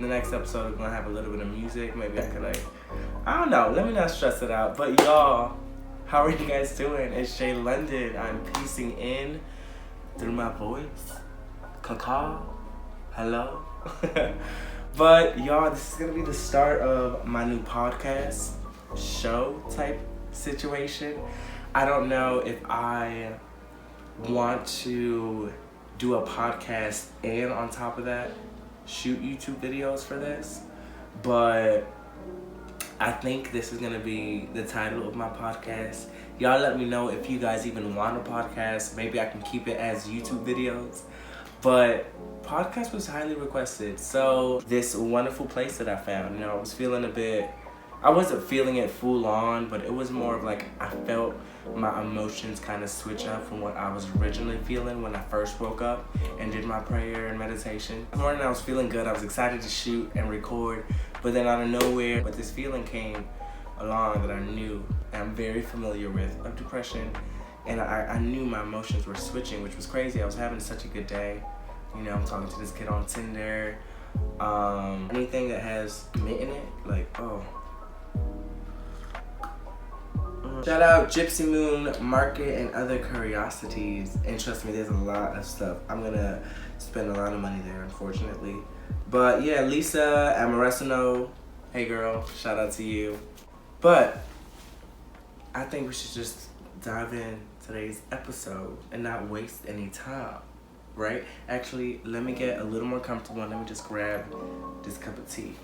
The next episode is gonna have a little bit of music. Maybe I could I don't know. Let me not stress it out. But y'all, how are you guys doing? It's Shay London. I'm piecing in through my voice. Caca. Hello. But y'all, this is gonna be the start of my new podcast show type situation. I don't know if I want to do a podcast and on top of that shoot YouTube videos for this, but I think this is gonna be the title of my podcast. Y'all let me know if you guys even want a podcast. Maybe I can keep it as YouTube videos, but podcast was highly requested. So this wonderful place that I found, I was feeling I wasn't feeling it full on, but it was more of like I felt my emotions kind of switch up from what I was originally feeling when I first woke up and did my prayer and meditation. This morning I was feeling good. I was excited to shoot and record, but then out of nowhere, this feeling came along that I knew and I'm very familiar with, of depression, and I knew my emotions were switching, which was crazy. I was having such a good day. I'm talking to this kid on Tinder. Anything that has mint in it, Shout out Gypsy Moon Market and other curiosities. And trust me, there's a lot of stuff. I'm gonna spend a lot of money there, unfortunately. But yeah, Lisa Amoresino, hey girl, shout out to you. But I think we should just dive in today's episode and not waste any time, right? Actually, let me get a little more comfortable and let me just grab this cup of tea.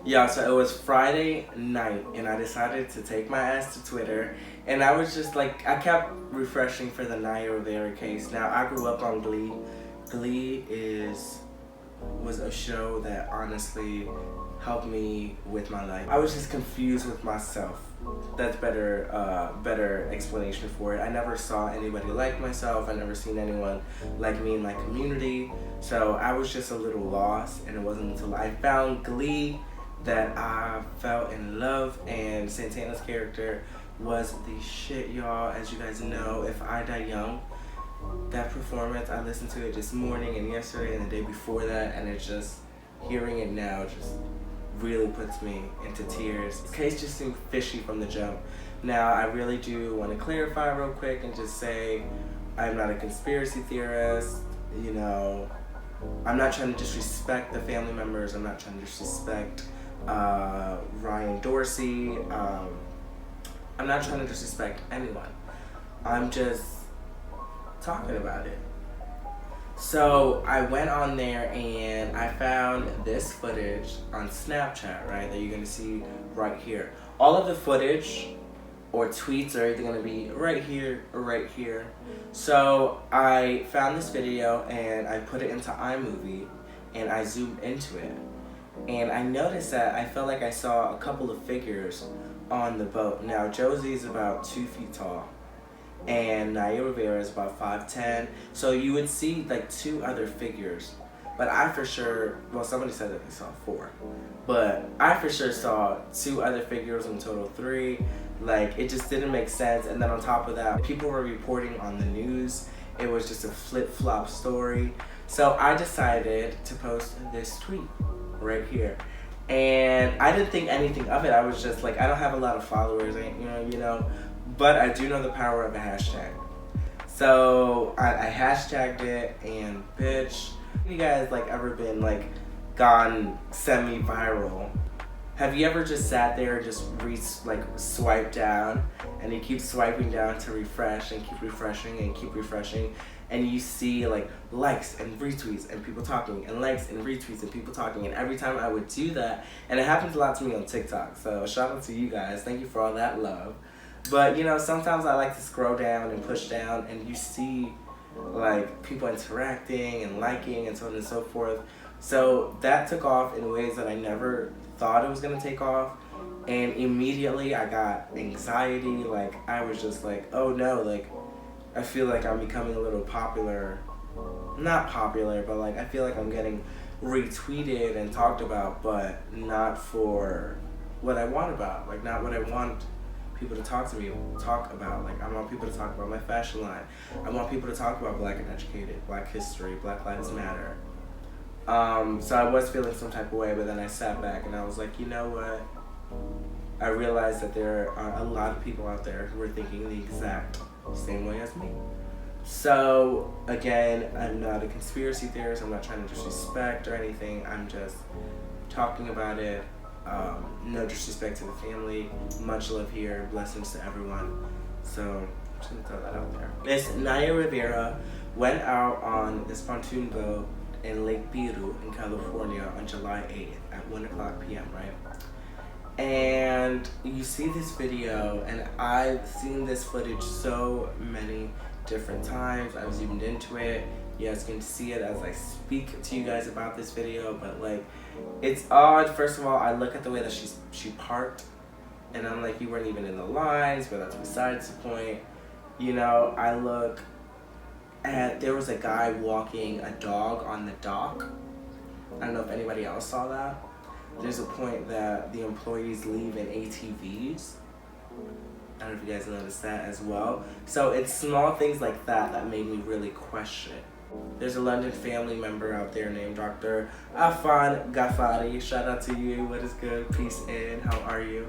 Yeah, so it was Friday night and I decided to take my ass to Twitter, and I was just I kept refreshing for the Naya Rivera case. Now, I grew up on Glee. Glee was a show that honestly helped me with my life. I was just confused with myself. That's better explanation for it. I never saw anybody like myself. I never seen anyone like me in my community. So I was just a little lost, and it wasn't until I found Glee that I fell in love, and Santana's character was the shit, y'all. As you guys know, If I Die Young, that performance, I listened to it this morning and yesterday and the day before that, and it's just, hearing it now just really puts me into tears. This case just seemed fishy from the jump. Now, I really do want to clarify real quick and just say I'm not a conspiracy theorist, I'm not trying to disrespect the family members, I'm not trying to disrespect Ryan Dorsey. I'm not trying to disrespect anyone. I'm just talking about it. So I went on there and I found this footage on Snapchat, right, that you're gonna see right here. All of the footage or tweets are either gonna be right here or right here. So I found this video and I put it into iMovie and I zoomed into it. And I noticed that I felt like I saw a couple of figures on the boat. Now, Josie's about 2 feet tall, and Naya Rivera is about 5'10". So you would see 2 other figures. But I for sure, somebody said that they saw 4. But I for sure saw 2 other figures, in total 3. It just didn't make sense. And then on top of that, people were reporting on the news. It was just a flip-flop story. So I decided to post this tweet right here, and I didn't think anything of it. I was just I don't have a lot of followers, but I do know the power of a hashtag. So I hashtagged it, and bitch, you guys ever been gone semi-viral? Have you ever just sat there and just swipe down, and you keep swiping down to refresh and keep refreshing and keep refreshing, and you see likes and retweets and people talking, and likes and retweets and people talking, and every time I would do that, and it happens a lot to me on TikTok, so shout out to you guys, thank you for all that love. But sometimes I like to scroll down and push down, and you see people interacting and liking and so on and so forth. So that took off in ways that I never thought it was gonna take off, and immediately I got anxiety. I was just oh no, I feel like I'm becoming a little popular. Not popular, but I feel like I'm getting retweeted and talked about, but not for what I want about. Not what I want people to talk about. I want people to talk about my fashion line. I want people to talk about Black and educated, Black history, Black Lives Matter. So I was feeling some type of way, but then I sat back and I was like, you know what? I realized that there are a lot of people out there who are thinking the exact same way as me. So again, I'm not a conspiracy theorist. I'm not trying to disrespect or anything. I'm just talking about it. No disrespect to the family. Much love here. Blessings to everyone. So I'm just gonna throw that out there. Miss Naya Rivera went out on this pontoon boat in Lake Piru in California on July 8th at 1:00 p.m., right? And you see this video, and I've seen this footage so many different times. I've zoomed into it. You guys can see it as I speak to you guys about this video, but like, it's odd. First of all, I look at the way that she parked, and I'm like, you weren't even in the lines, but that's besides the point. You know, I look at, there was a guy walking a dog on the dock. I don't know if anybody else saw that. There's a point that the employees leave in ATVs. I don't know if you guys noticed that as well. So it's small things like that that made me really question. There's a London family member out there named Dr. Afan Ghaffari. Shout out to you. What is good? Peace in. How are you?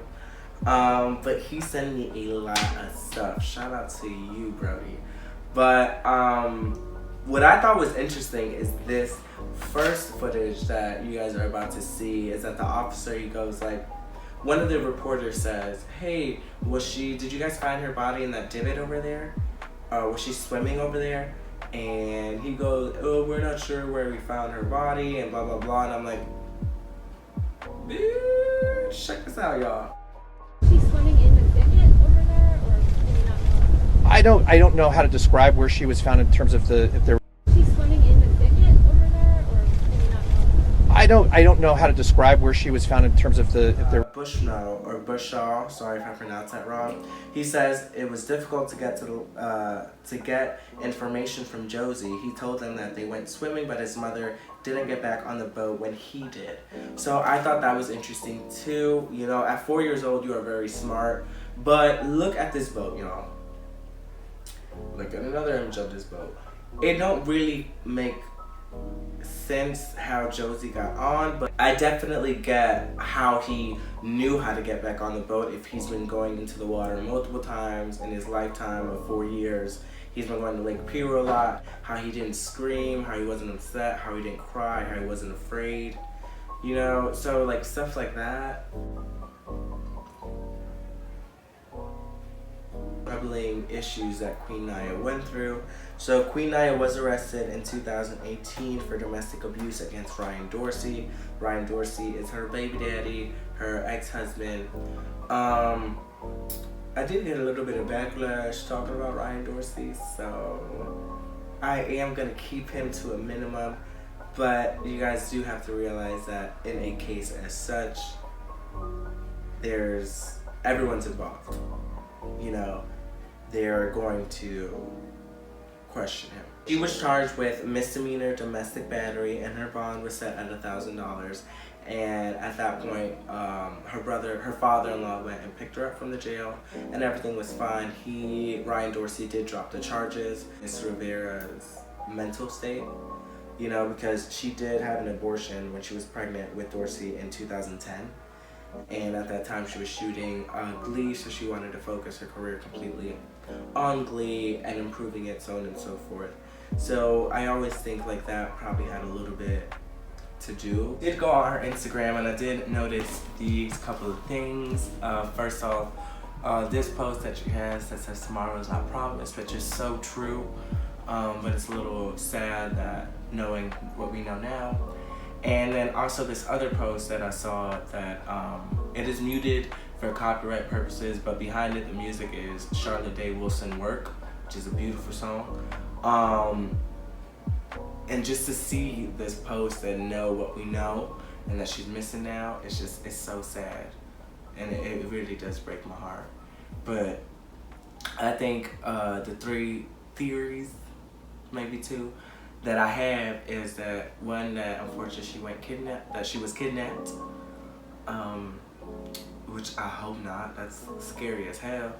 But he sent me a lot of stuff. Shout out to you, Brody. But what I thought was interesting is this first footage that you guys are about to see is that the officer, he goes like, one of the reporters says, hey, did you guys find her body in that divot over there? Was she swimming over there? And he goes, oh, we're not sure where we found her body and blah, blah, blah. And I'm like, bitch, check this out, y'all. She's swimming in the divot over there, or do you not know? I don't know how to describe where she was found in terms of if there. She's swimming in the divot over there, or do you not know? I don't know how to describe where she was found in terms of if there. Bushnell or Bushaw, sorry if I pronounced that wrong. He says it was difficult to get information from Josie. He told them that they went swimming, but his mother didn't get back on the boat when he did. So I thought that was interesting too. You know, at 4 years old, you are very smart. But look at this boat, y'all. Look at another image of this boat. It don't really make sense how Josie got on, but I definitely get how he knew how to get back on the boat if he's been going into the water multiple times in his lifetime of 4 years. He's been going to Lake Piru a lot, how he didn't scream, how he wasn't upset, how he didn't cry, how he wasn't afraid. You know, so like stuff like that. Troubling issues that Queen Naya went through. So Queen Naya was arrested in 2018 for domestic abuse against Ryan Dorsey. Ryan Dorsey is her baby daddy, her ex-husband. I did get a little bit of backlash talking about Ryan Dorsey, so I am gonna keep him to a minimum. But you guys do have to realize that in a case as such, everyone's involved. You know, they're going to question him. She was charged with misdemeanor domestic battery, and her bond was set at $1,000. And at that point, her father-in-law went and picked her up from the jail, and everything was fine. Ryan Dorsey did drop the charges. Miss Rivera's mental state, you know, because she did have an abortion when she was pregnant with Dorsey in 2010. And at that time she was shooting Glee, so she wanted to focus her career completely on Glee and improving it, so on and so forth. So I always think like that probably had a little bit to do. I did go on her Instagram and I did notice these couple of things. First off, this post that she has that says tomorrow is not promised, which is so true, but it's a little sad that knowing what we know now. And then also this other post that I saw that it is muted for copyright purposes, but behind it the music is Charlotte Day Wilson Work, which is a beautiful song. And just to see this post and know what we know and that she's missing now, it's so sad. And it really does break my heart. But I think the 3 theories, maybe 2, that I have is that one, that unfortunately she was kidnapped, which I hope not. That's scary as hell.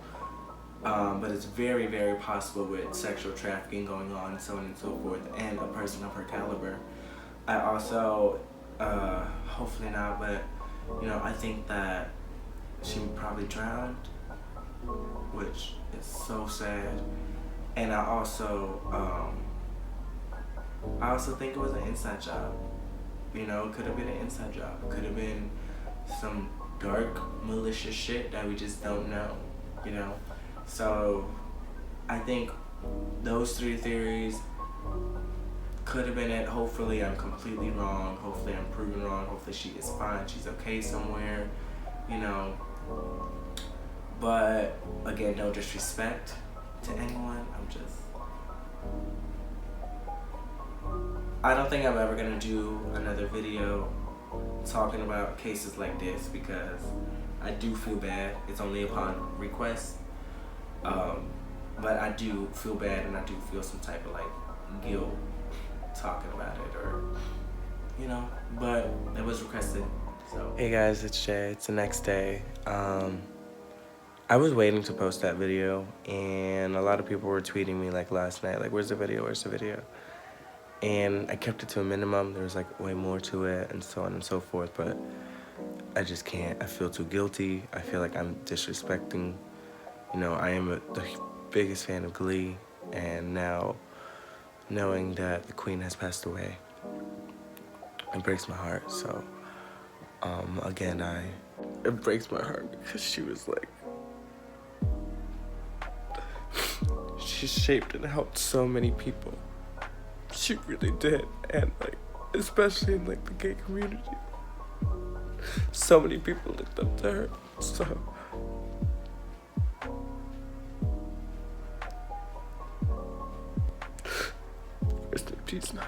But it's very, very possible with sexual trafficking going on, so on and so forth, and a person of her caliber. I also, hopefully not, but you know, I think that she probably drowned, which is so sad. And I also think it was an inside job. You know, it could have been an inside job. It could have been some dark, malicious shit that we just don't know, you know? So I think those three theories could have been it. Hopefully I'm completely wrong. Hopefully I'm proven wrong. Hopefully she is fine. She's okay somewhere, you know? But again, no disrespect to anyone. I don't think I'm ever gonna do another video talking about cases like this because I do feel bad. It's only upon request. But I do feel bad and I do feel some type of like guilt talking about it, or you know, but it was requested. So hey guys, it's Jay. It's the next day. I was waiting to post that video and a lot of people were tweeting me like last night, like where's the video, where's the video? And I kept it to a minimum. There was like way more to it and so on and so forth, but I just can't. I feel too guilty. I feel like I'm disrespecting. You know, I am the biggest fan of Glee, and now knowing that the queen has passed away, it breaks my heart. So, again, it breaks my heart because she was like, she shaped and helped so many people. She really did, and like, especially in like the gay community, so many people looked up to her. So rest in peace, Naya.